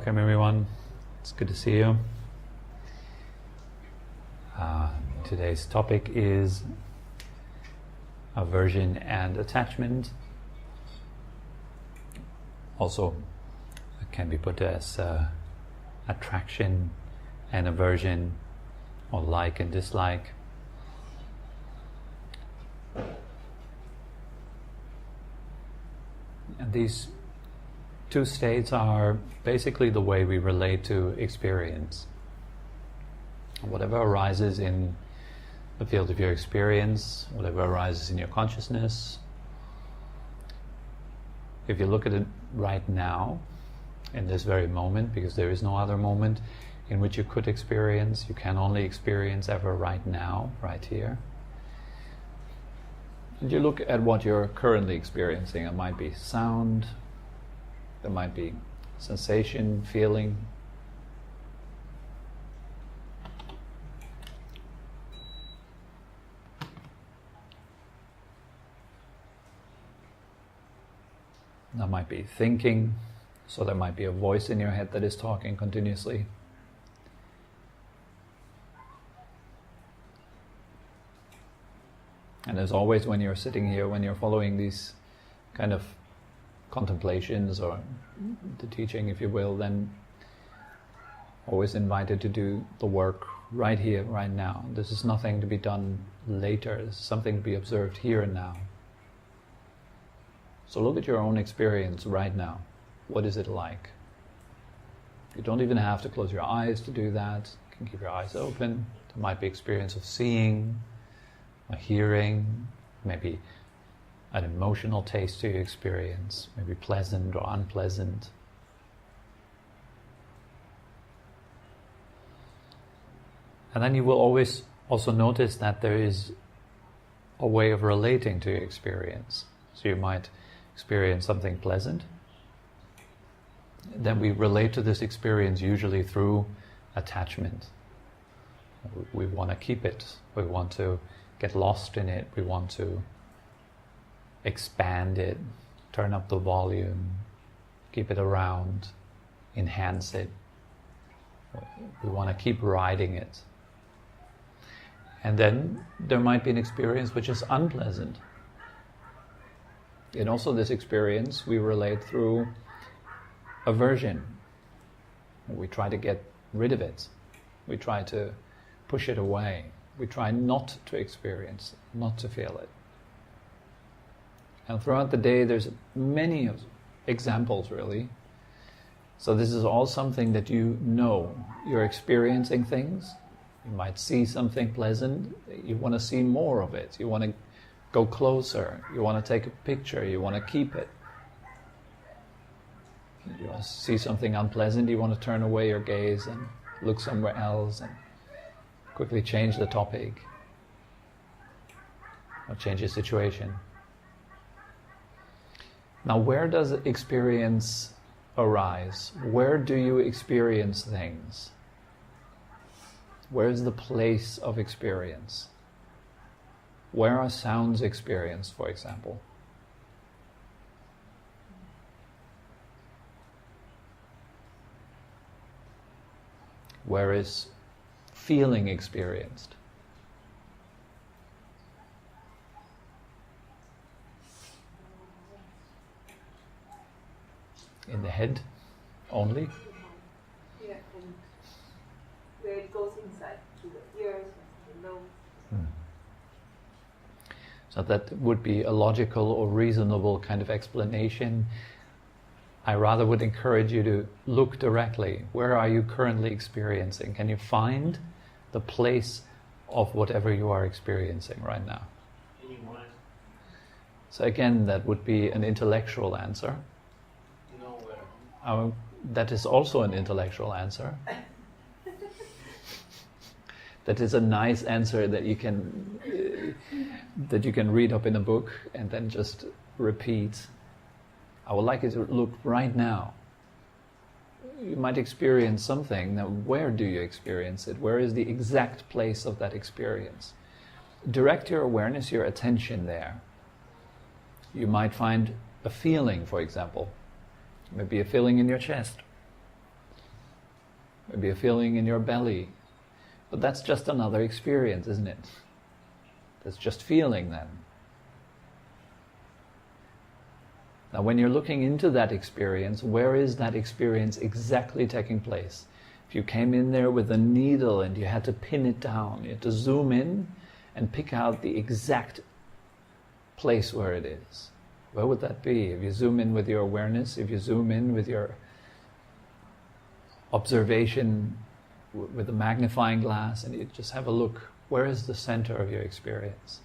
Welcome everyone. It's good to see you. Today's topic is aversion and attachment. Also, it can be put as attraction and aversion, or like and dislike. And these two states are basically the way we relate to experience. Whatever arises in the field of your experience, whatever arises in your consciousness, if you look at it right now, in this very moment, because there is no other moment in which you could experience, you can only experience ever right now, right here. And you look at what you're currently experiencing. It might be sound, there might be sensation, feeling. There might be thinking, so there might be a voice in your head that is talking continuously. And as always, when you're sitting here, when you're following these kind of contemplations or the teaching, if you will, then always invited to do the work right here, right now. This is nothing to be done later. This is something to be observed here and now. So look at your own experience right now. What is it like? You don't even have to close your eyes to do that. You can keep your eyes open. There might be experience of seeing, or hearing, maybe an emotional taste to your experience, maybe pleasant or unpleasant. And then you will always also notice that there is a way of relating to your experience. So you might experience something pleasant. Then we relate to this experience usually through attachment. We want to keep it. We want to get lost in it. We want to expand it, turn up the volume, keep it around, enhance it. We want to keep riding it. And then there might be an experience which is unpleasant. And also this experience we relate through aversion. We try to get rid of it. We try to push it away. We try not to experience it, not to feel it. And throughout the day there's many examples really. So this is all something that you know. You're experiencing things. You might see something pleasant. You want to see more of it. You want to go closer. You want to take a picture. You want to keep it. You want to see something unpleasant. You want to turn away your gaze and look somewhere else and quickly change the topic or change the situation. Now, where does experience arise? Where do you experience things? Where is the place of experience? Where are sounds experienced, for example? Where is feeling experienced? In the head only? Yeah, and where it goes inside to the ears and the nose. So that would be a logical or reasonable kind of explanation. I rather would encourage you to look directly. Where are you currently experiencing? Can you find the place of whatever you are experiencing right now? So again, that would be an intellectual answer. That is also an intellectual answer. That is a nice answer that you can read up in a book and then just repeat. I would like you to look right now. You might experience something. Now, where do you experience it? Where is the exact place of that experience? Direct your awareness, your attention there. You might find a feeling, for example. Maybe a feeling in your chest. maybe a feeling in your belly. But that's just another experience, isn't it? That's just feeling then. Now when you're looking into that experience, where is that experience exactly taking place? If you came in there with a needle and you had to pin it down, you had to zoom in and pick out the exact place where it is. Where would that be? If you zoom in with your awareness, if you zoom in with your observation with a magnifying glass and you just have a look, where is the center of your experience?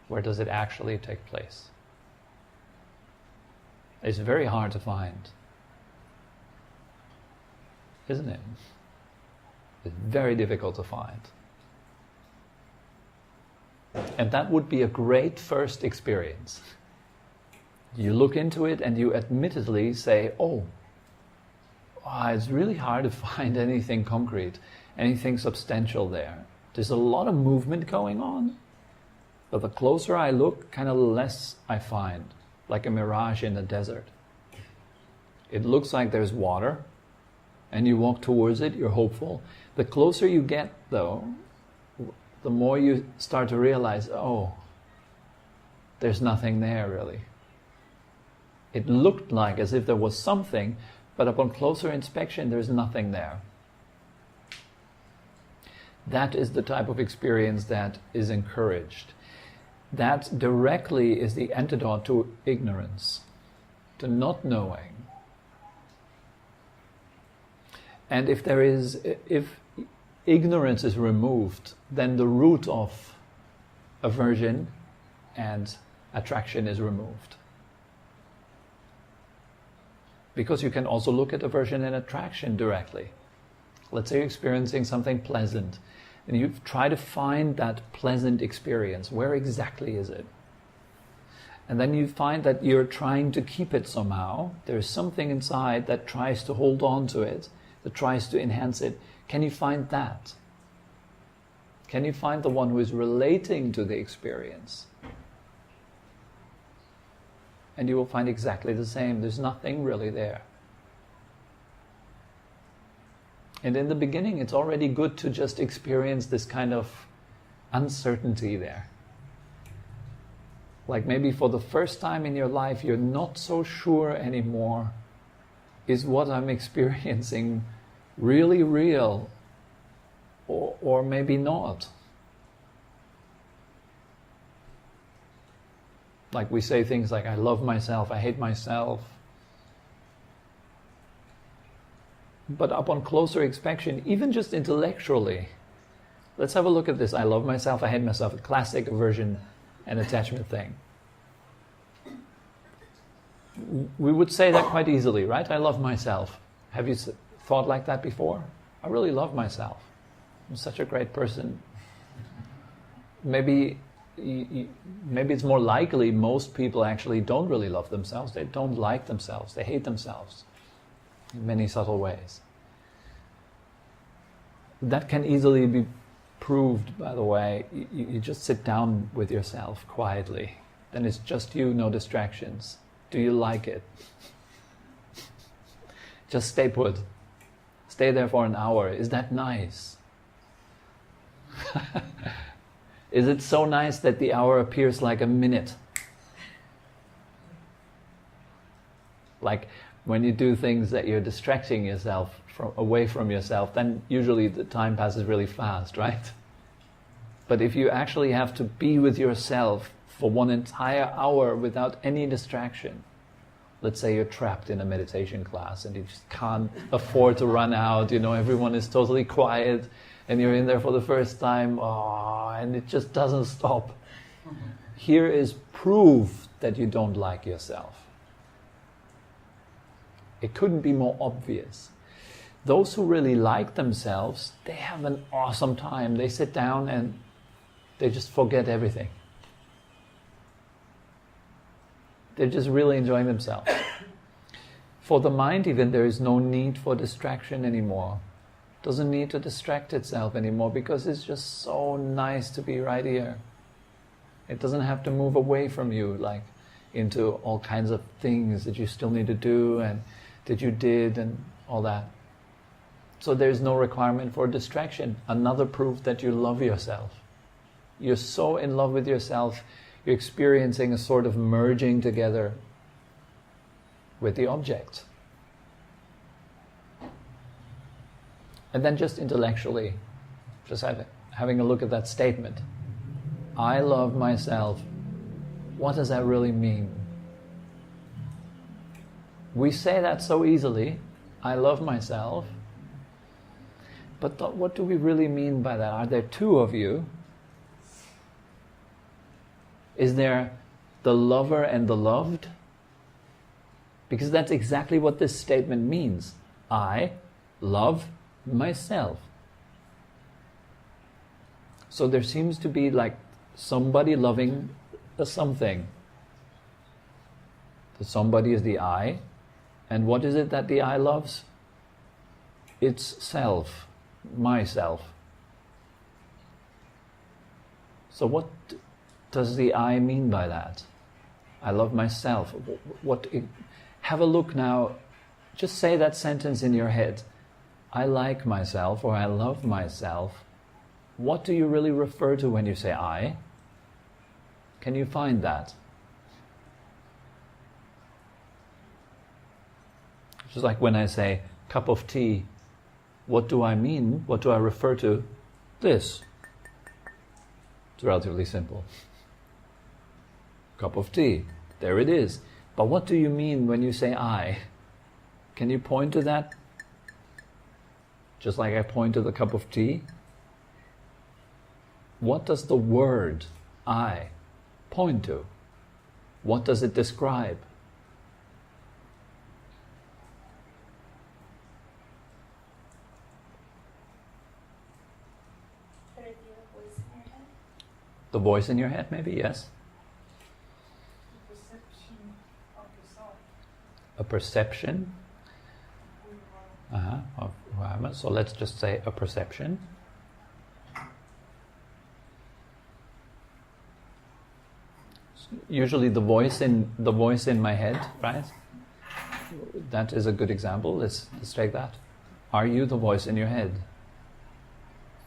Where does it actually take place? It's very hard to find, isn't it? It's very difficult to find. And that would be a great first experience. You look into it and you admittedly say, it's really hard to find anything concrete, anything substantial there. There's a lot of movement going on, but the closer I look, kind of less I find, like a mirage in the desert. It looks like there's water, and you walk towards it, you're hopeful. The closer you get, though, the more you start to realize, there's nothing there really. It looked like as if there was something, but upon closer inspection, there's nothing there. That is the type of experience that is encouraged. That directly is the antidote to ignorance, to not knowing. And if ignorance is removed, then the root of aversion and attraction is removed. Because you can also look at aversion and attraction directly. Let's say you're experiencing something pleasant, and you try to find that pleasant experience. Where exactly is it? And then you find that you're trying to keep it somehow. There's something inside that tries to hold on to it, that tries to enhance it. Can you find that? Can you find the one who is relating to the experience? And you will find exactly the same. There's nothing really there. And in the beginning, it's already good to just experience this kind of uncertainty there. Like maybe for the first time in your life, you're not so sure anymore, is what I'm experiencing really real, or maybe not. Like we say things like, I love myself, I hate myself. But upon closer inspection, even just intellectually, let's have a look at this. I love myself, I hate myself, a classic aversion and attachment thing. We would say that quite easily, right? I love myself. Have you thought like that before? I really love myself. I'm such a great person. Maybe it's more likely most people actually don't really love themselves. They don't like themselves. They hate themselves in many subtle ways. That can easily be proved, by the way. You just sit down with yourself quietly. Then it's just you, no distractions. Do you like it? Just stay put. Stay there for an hour. Is that nice? Is it so nice that the hour appears like a minute? Like when you do things that you're distracting yourself away from yourself, then usually the time passes really fast, right? But if you actually have to be with yourself for one entire hour without any distraction, let's say you're trapped in a meditation class and you just can't afford to run out, everyone is totally quiet and you're in there for the first time, and it just doesn't stop. Here is proof that you don't like yourself. It couldn't be more obvious. Those who really like themselves, they have an awesome time. They sit down and they just forget everything. They're just really enjoying themselves. For the mind even, there is no need for distraction anymore. It doesn't need to distract itself anymore because it's just so nice to be right here. It doesn't have to move away from you, like into all kinds of things that you still need to do and that you did and all that. So there's no requirement for distraction. Another proof that you love yourself. You're so in love with yourself, you're experiencing a sort of merging together with the object. And then just intellectually, just having a look at that statement. I love myself. What does that really mean? We say that so easily, I love myself. But what do we really mean by that? Are there two of you? Is there the lover and the loved? Because that's exactly what this statement means. I love myself. So there seems to be like somebody loving the something. The somebody is the I. And what is it that the I loves? It's self, myself. So what does the I mean by that? I love myself. Have a look now. Just say that sentence in your head. I like myself or I love myself. What do you really refer to when you say I? Can you find that? Just like when I say cup of tea, what do I mean? What do I refer to? This. It's relatively simple. Cup of tea. There it is. But what do you mean when you say I? Can you point to that? Just like I point to the cup of tea? What does the word I point to? What does it describe? Could it be the voice in your head? The voice in your head, maybe, yes? The perception of yourself. A perception? Of who I am. So let's just say a perception. Usually the voice in my head, right? That is a good example. Let's take that. Are you the voice in your head?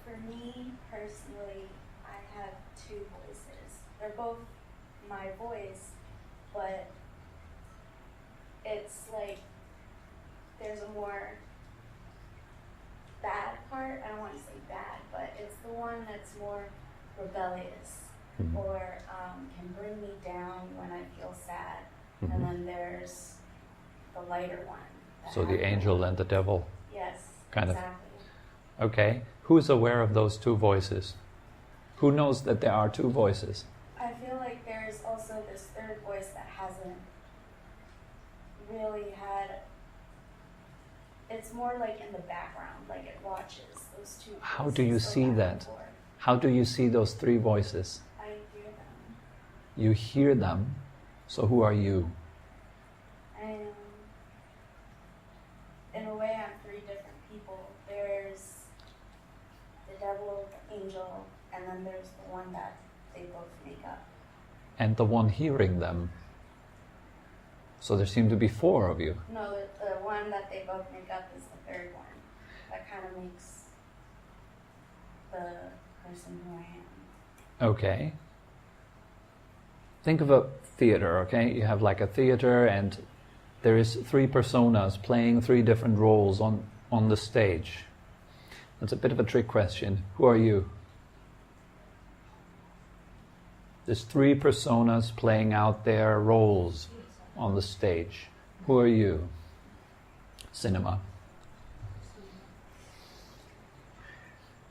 For me personally, I have two voices. They're both my voice, but it's like there's a more bad part. I don't want to say bad, but it's the one that's more rebellious. Mm-hmm. Or can bring me down when I feel sad. Mm-hmm. And then there's the lighter one. So the angel and the devil. Yes, kind exactly. of. Okay. Who's aware of those two voices? Who knows that there are two voices? I feel like there's also this third voice that hasn't really had. It's more like in the background, like it watches those two voices. How do you see back and that? forth. How do you see those three voices? I hear them. You hear them. So who are you? And in a way, I'm three different people. There's the devil, the angel, and then there's the one that they both make up. And the one hearing them. So there seem to be four of you. No, the one that they both make up is the third one. That kind of makes the person who I am. Okay. Think of a theater, okay? You have like a theater and there is three personas playing three different roles on the stage. That's a bit of a trick question. Who are you? There's three personas playing out their roles on the stage. Who are you? Cinema.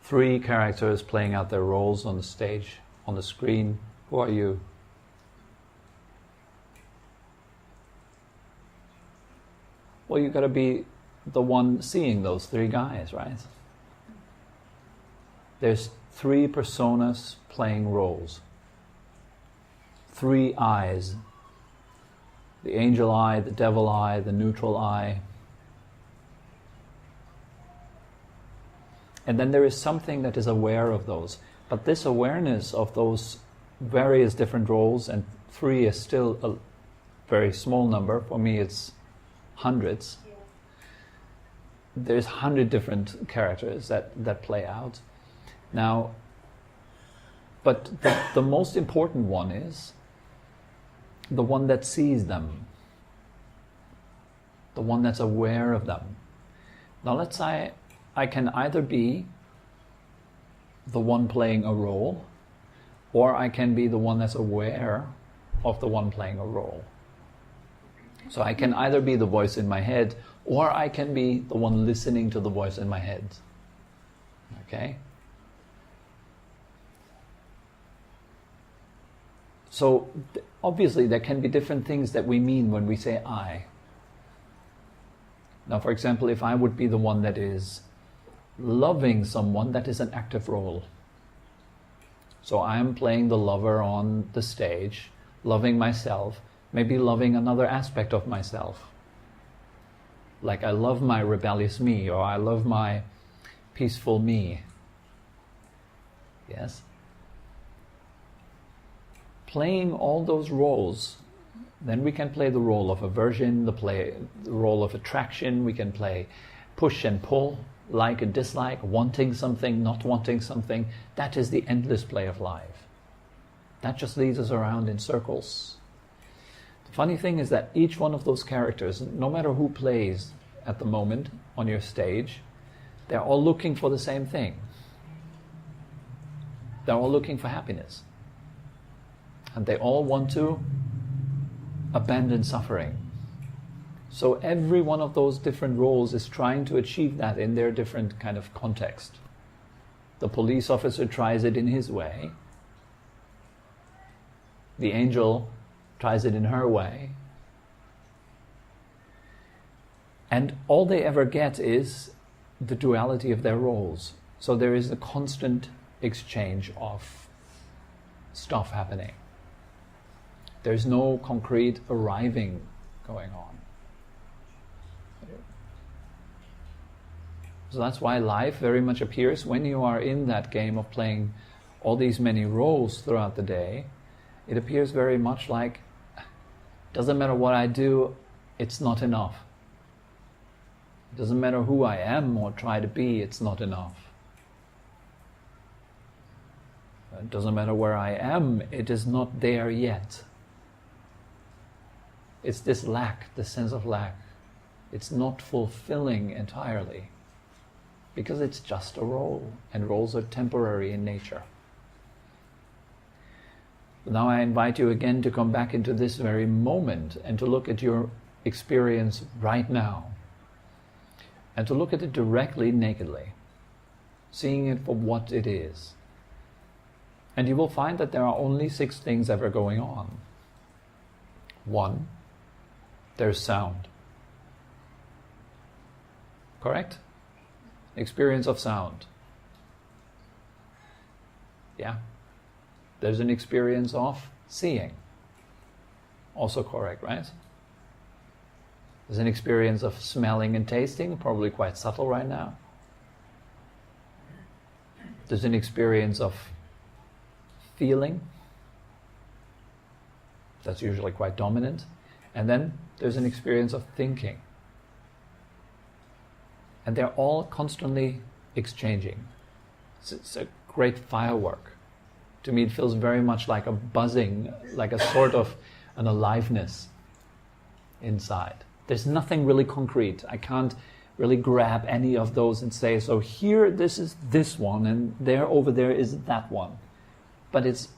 Three characters playing out their roles on the stage, on the screen. Who are you? Well, you got to be the one seeing those three guys, right? There's three personas playing roles. Three eyes. The angel eye, the devil eye, the neutral eye. And then there is something that is aware of those. But this awareness of those various different roles, and three is still a very small number, for me it's hundreds. Yeah. there's 100 different characters that play out. Now, but the most important one is the one that sees them, the one that's aware of them. Now let's say I can either be the one playing a role, or I can be the one that's aware of the one playing a role. So I can either be the voice in my head, or I can be the one listening to the voice in my head. Okay? So obviously there can be different things that we mean when we say I. Now, for example, if I would be the one that is loving someone, that is an active role. So I am playing the lover on the stage, loving myself, maybe loving another aspect of myself. Like I love my rebellious me, or I love my peaceful me. Yes? Playing all those roles, then we can play the role of aversion, the role of attraction, we can play push and pull, like and dislike, wanting something, not wanting something. That is the endless play of life. That just leads us around in circles. The funny thing is that each one of those characters, no matter who plays at the moment on your stage, they're all looking for the same thing. They're all looking for happiness. And they all want to abandon suffering. So every one of those different roles is trying to achieve that in their different kind of context. The police officer tries it in his way. The angel tries it in her way. And all they ever get is the duality of their roles. So there is a constant exchange of stuff happening. There's no concrete arriving going on. So that's why life very much appears when you are in that game of playing all these many roles throughout the day. It appears very much like, doesn't matter what I do, it's not enough. It doesn't matter who I am or try to be, it's not enough. It doesn't matter where I am, it is not there yet. It's this lack, this sense of lack. It's not fulfilling entirely. Because it's just a role, and roles are temporary in nature. Now I invite you again to come back into this very moment and to look at your experience right now. And to look at it directly, nakedly. Seeing it for what it is. And you will find that there are only 6 things ever going on. 1, there's sound. Correct? Experience of sound. Yeah. There's an experience of seeing. Also correct, right? There's an experience of smelling and tasting, probably quite subtle right now. There's an experience of feeling. That's usually quite dominant. And then there's an experience of thinking. And they're all constantly exchanging. It's a great firework. To me it feels very much like a buzzing, like a sort of an aliveness inside. There's nothing really concrete. I can't really grab any of those and say, so here this is this one and there over there is that one. But it's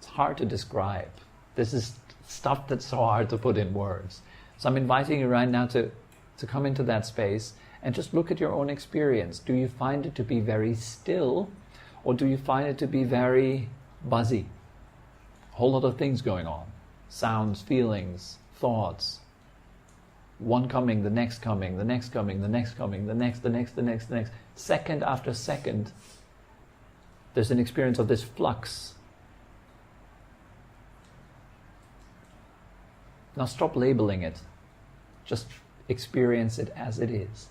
hard to describe. This is stuff that's so hard to put in words. So I'm inviting you right now to come into that space and just look at your own experience. Do you find it to be very still, or do you find it to be very buzzy? A whole lot of things going on. Sounds, feelings, thoughts. One coming, the next coming, the next coming, the next coming, the next. Second after second, there's an experience of this flux. Now stop labeling it. Just experience it as it is.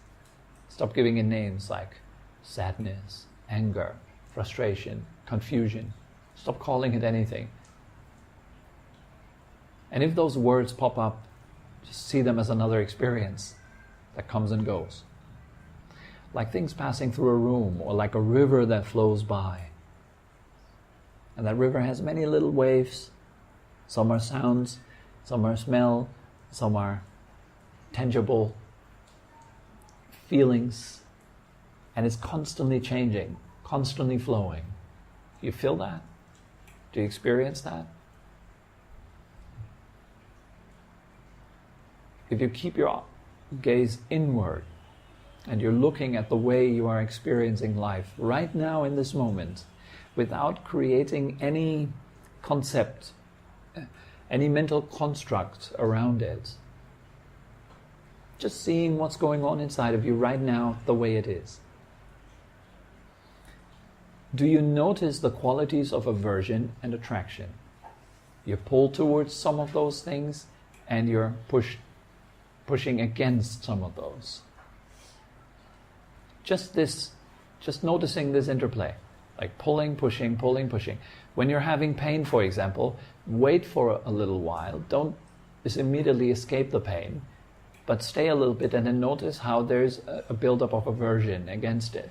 Stop giving it names like sadness, anger, frustration, confusion. Stop calling it anything. And if those words pop up, just see them as another experience. that comes and goes. Like things passing through a room, or like a river that flows by. And that river has many little waves. Some are sounds, some are smell, some are tangible feelings. And it's constantly changing, constantly flowing. You feel that? Do you experience that? If you keep your gaze inward and you're looking at the way you are experiencing life right now in this moment, without creating any concept, any mental construct around it, just seeing what's going on inside of you right now the way it is. Do you notice the qualities of aversion and attraction? You're pulled towards some of those things and you're pushing against some of those. Just noticing this interplay, like pulling, pushing, pulling, pushing. When you're having pain, for example, wait for a little while. Don't just immediately escape the pain, but stay a little bit and then notice how there's a buildup of aversion against it.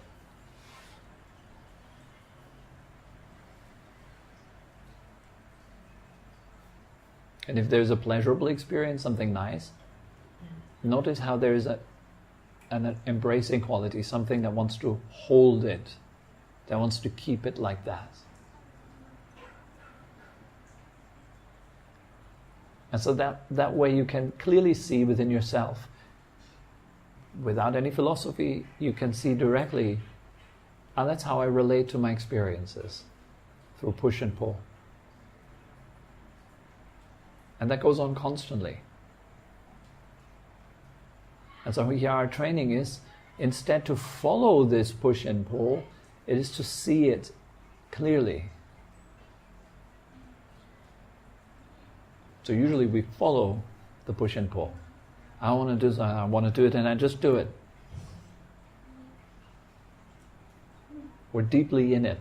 And if there's a pleasurable experience, something nice, notice how there's an embracing quality, something that wants to hold it, that wants to keep it like that. And so that way you can clearly see within yourself. Without any philosophy, you can see directly, and that's how I relate to my experiences, through push and pull. And that goes on constantly. And so here our training is, instead to follow this push and pull, it is to see it clearly. So usually we follow the push and pull. I want to do this, I want to do it, and I just do it. We're deeply in it.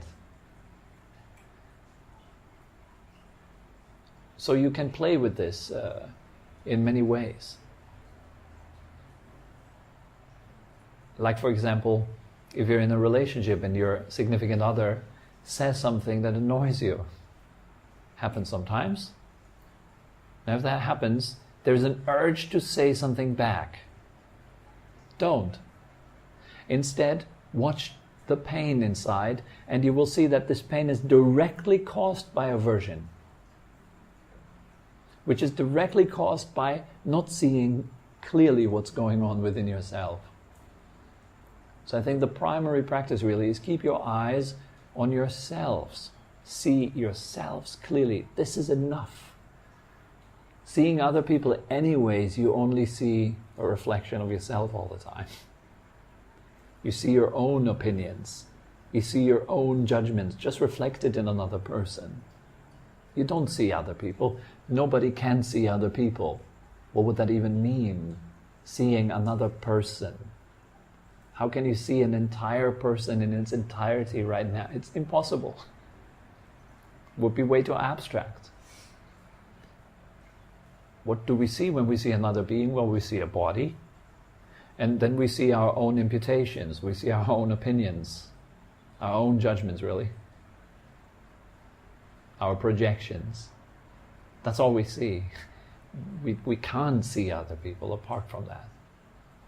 So you can play with this in many ways. Like, for example, if you're in a relationship and your significant other says something that annoys you. Happens sometimes. And if that happens, there's an urge to say something back. Don't. Instead, watch the pain inside, and you will see that this pain is directly caused by aversion, which is directly caused by not seeing clearly what's going on within yourself. So I think the primary practice really is keep your eyes on yourselves. See yourselves clearly. This is enough. Seeing other people anyways, you only see a reflection of yourself all the time. You see your own opinions. You see your own judgments just reflected in another person. You don't see other people. Nobody can see other people. What would that even mean? Seeing another person. How can you see an entire person in its entirety right now? It's impossible. It would be way too abstract. What do we see when we see another being? Well, we see a body. And then we see our own imputations. We see our own opinions. Our own judgments, really. Our projections. That's all we see. We can't see other people apart from that.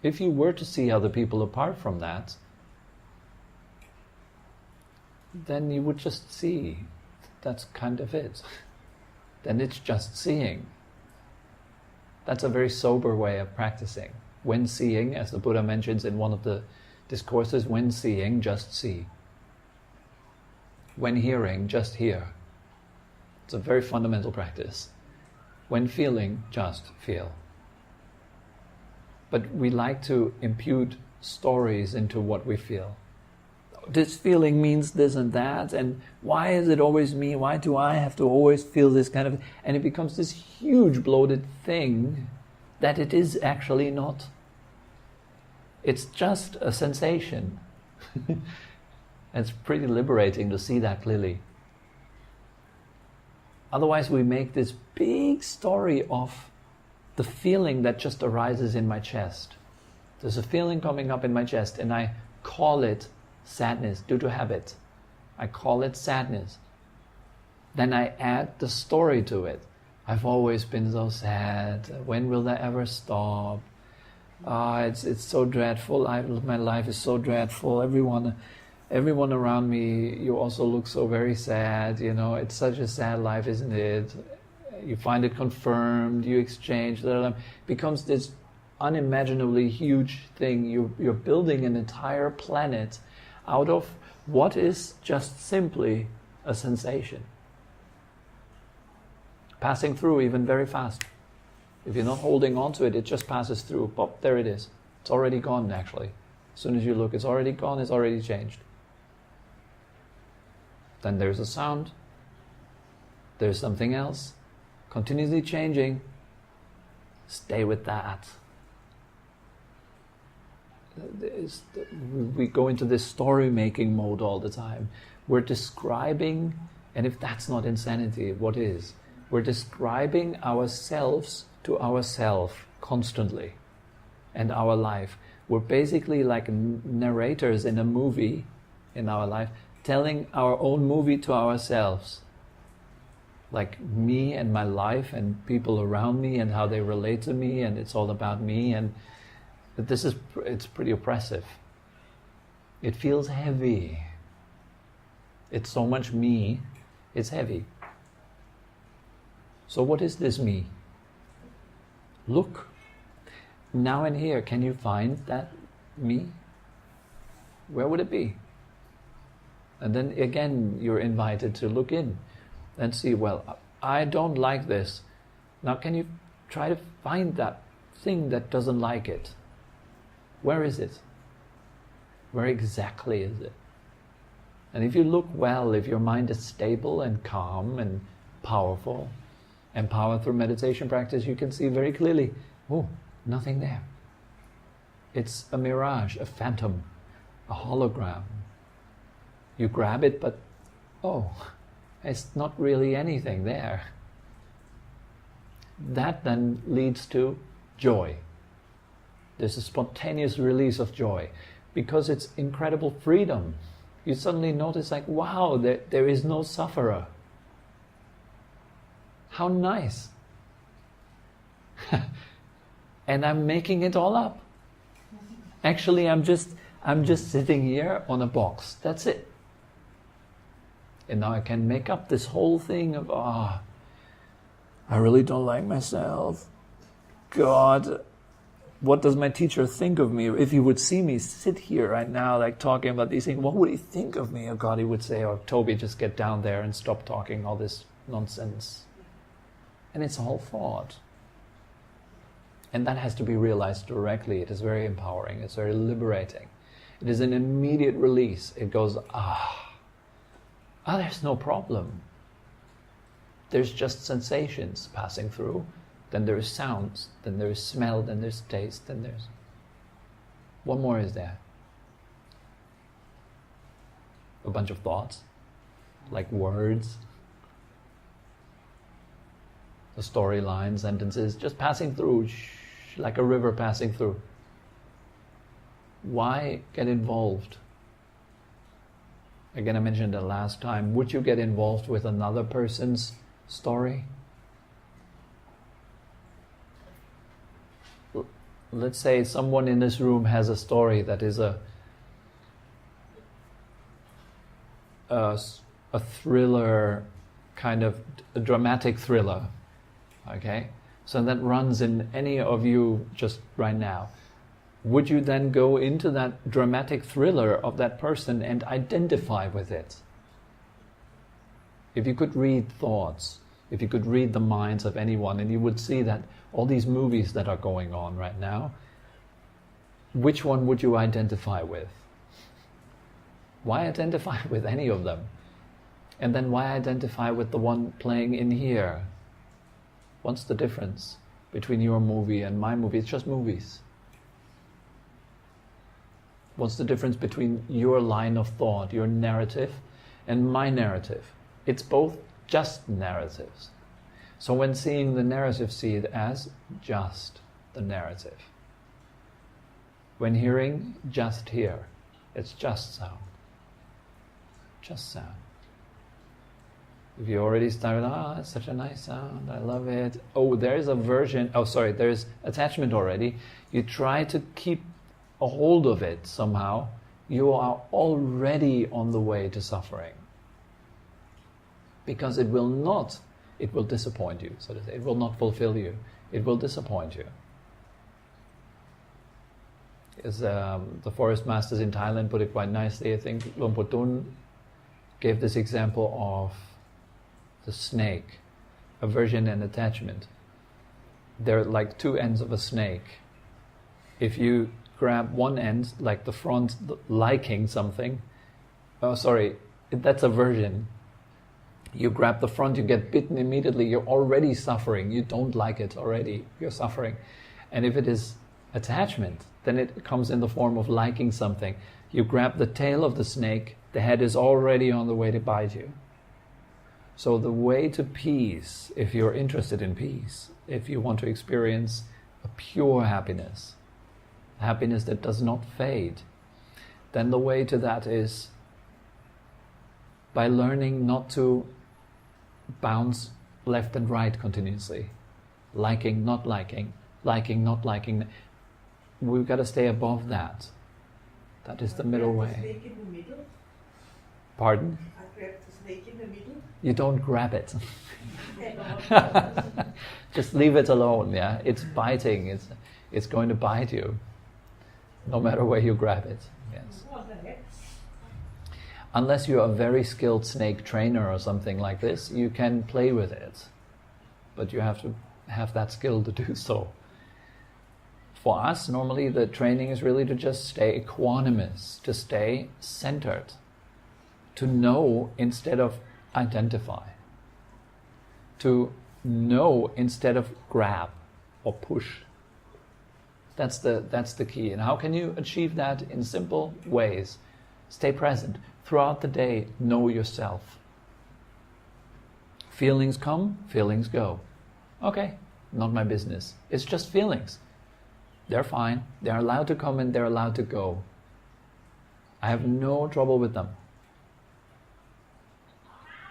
If you were to see other people apart from that, then you would just see. That's kind of it. Then it's just seeing. That's a very sober way of practicing. When seeing, as the Buddha mentions in one of the discourses, when seeing, just see. When hearing, just hear. It's a very fundamental practice. When feeling, just feel. But we like to impute stories into what we feel. This feeling means this and that, and why is it always me? Why do I have to always feel this kind of... And it becomes this huge bloated thing that it is actually not. It's just a sensation. It's pretty liberating to see that clearly. Otherwise we make this big story of the feeling that just arises in my chest. There's a feeling coming up in my chest and I call it sadness due to habit. I call it sadness. Then I add the story to it. I've always been so sad. When will that ever stop? It's so dreadful. My life is so dreadful. Everyone around me, you also look so very sad. You know, it's such a sad life, isn't it? You find it confirmed. You exchange. It becomes this unimaginably huge thing. You're building an entire planet out of what is just simply a sensation. Passing through even very fast. If you're not holding on to it, it just passes through. Pop, there it is. It's already gone, actually. As soon as you look, it's already gone, it's already changed. Then there's a sound. There's something else. Continuously changing. Stay with that. We go into this story-making mode all the time. We're describing, and if that's not insanity, what is? We're describing ourselves to ourselves constantly, and our life. We're basically like narrators in a movie in our life, telling our own movie to ourselves. Like me and my life and people around me and how they relate to me, and it's all about me, and it's pretty oppressive. It feels heavy. It's so much me, it's heavy. So what is this me? Look. Now and here, can you find that me? Where would it be? And then again, you're invited to look in and see, well, I don't like this. Now can you try to find that thing that doesn't like it? Where is it? Where exactly is it? And if you look well, if your mind is stable and calm and powerful, empowered through meditation practice, you can see very clearly, oh, nothing there. It's a mirage, a phantom, a hologram. You grab it, but oh, it's not really anything there. That then leads to joy. There's a spontaneous release of joy because it's incredible freedom. You suddenly notice like, wow, there is no sufferer. How nice. And I'm making it all up. Actually, I'm just sitting here on a box. That's it. And now I can make up this whole thing of, I really don't like myself. God, what does my teacher think of me? If he would see me sit here right now, like talking about these things, what would he think of me? Oh God, he would say, oh, Tobi, just get down there and stop talking all this nonsense. And it's all thought. And that has to be realized directly. It is very empowering. It's very liberating. It is an immediate release. It goes, there's no problem. There's just sensations passing through. Then there's sounds. Then there's smell. Then there's taste. Then there's... What more is there? A bunch of thoughts, like words, the storyline, sentences, just passing through, like a river passing through. Why get involved? Again, I mentioned it last time. Would you get involved with another person's story? Let's say someone in this room has a story that is a thriller, kind of a dramatic thriller. Okay? So that runs in any of you just right now. Would you then go into that dramatic thriller of that person and identify with it? If you could read thoughts, if you could read the minds of anyone, and you would see that all these movies that are going on right now, which one would you identify with? Why identify with any of them? And then why identify with the one playing in here? What's the difference between your movie and my movie? It's just movies. What's the difference between your line of thought, your narrative, and my narrative? It's both just narratives. So when seeing the narrative, see it as just the narrative. When hearing, just hear. It's just sound. Just sound. If you already started, it's such a nice sound, I love it. Oh, there's aversion. Oh, sorry, there's attachment already. You try to keep a hold of it somehow. You are already on the way to suffering. Because it will disappoint you, so to say. It will not fulfill you. It will disappoint you. As the forest masters in Thailand put it quite nicely, I think Luang Por Tun gave this example of the snake, aversion and attachment. They're like two ends of a snake. If you grab one end, like the front, liking something, that's aversion. You grab the front, you get bitten immediately, you're already suffering, you don't like it already, you're suffering. And if it is attachment, then it comes in the form of liking something. You grab the tail of the snake, the head is already on the way to bite you. So the way to peace, if you're interested in peace, if you want to experience a pure happiness, happiness that does not fade, then the way to that is by learning not to bounce left and right continuously. Liking, not liking, liking, not liking. We've got to stay above that. That is the middle way. Snake in the middle? Pardon? I grab the snake in the middle? You don't grab it. Just leave it alone, yeah? It's biting, it's going to bite you. No matter where you grab it. Yes. Unless you're a very skilled snake trainer or something like this, you can play with it. But you have to have that skill to do so. For us, normally the training is really to just stay equanimous, to stay centered, to know instead of identify, to know instead of grab or push. That's the key. And how can you achieve that? In simple ways. Stay present. Throughout the day, know yourself. Feelings come, feelings go. Okay, not my business. It's just feelings. They're fine. They're allowed to come and they're allowed to go. I have no trouble with them.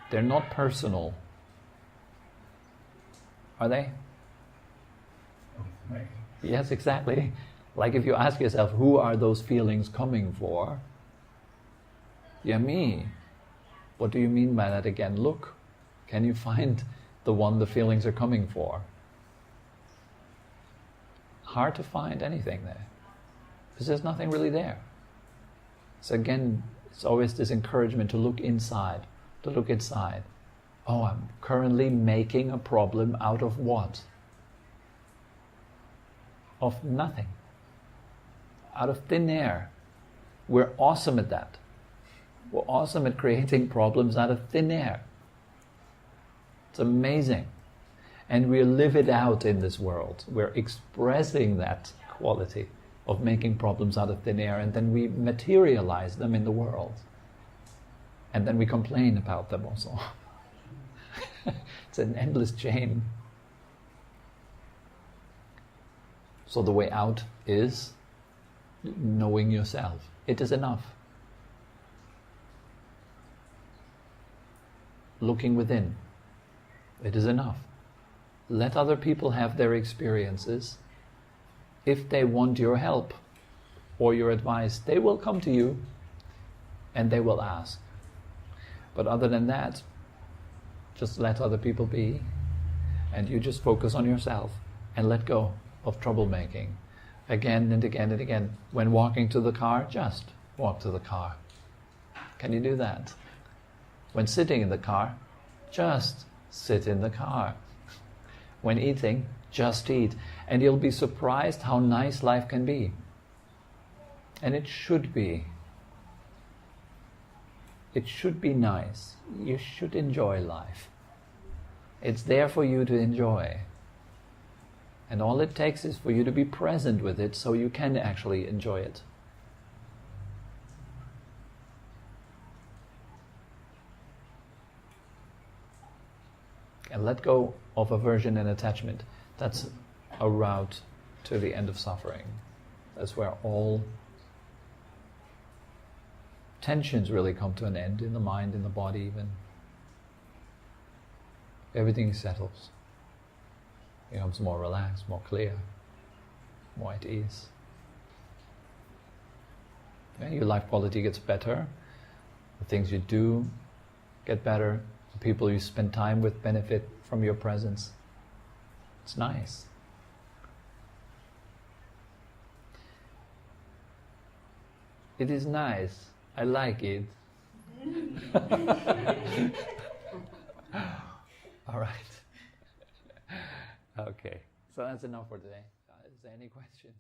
They're not personal. Are they? Yes, exactly. Like if you ask yourself, who are those feelings coming for? Yeah, me. What do you mean by that again? Look, can you find the one the feelings are coming for? Hard to find anything there, because there's nothing really there. So again, it's always this encouragement to look inside, to look inside. Oh, I'm currently making a problem out of what? Of nothing. Out of thin air. We're awesome at that. We're awesome at creating problems out of thin air. It's amazing. And we live it out in this world. We're expressing that quality of making problems out of thin air, and then we materialize them in the world. And then we complain about them also. It's an endless chain. So the way out is knowing yourself. It is enough. Looking within. It is enough. Let other people have their experiences. If they want your help or your advice, they will come to you and they will ask. But other than that, just let other people be, and you just focus on yourself and let go of troublemaking. Again and again and again. When walking to the car, just walk to the car. Can you do that? When sitting in the car, just sit in the car. When eating, just eat. And you'll be surprised how nice life can be. And it should be. It should be nice. You should enjoy life. It's there for you to enjoy. And all it takes is for you to be present with it so you can actually enjoy it. And let go of aversion and attachment. That's a route to the end of suffering. That's where all tensions really come to an end in the mind, in the body even. Everything settles. Becomes more relaxed, more clear, more at ease. Yeah, your life quality gets better. The things you do get better. The people you spend time with benefit from your presence. It's nice. It is nice. I like it. All right. Okay. So that's enough for today. Is there any questions?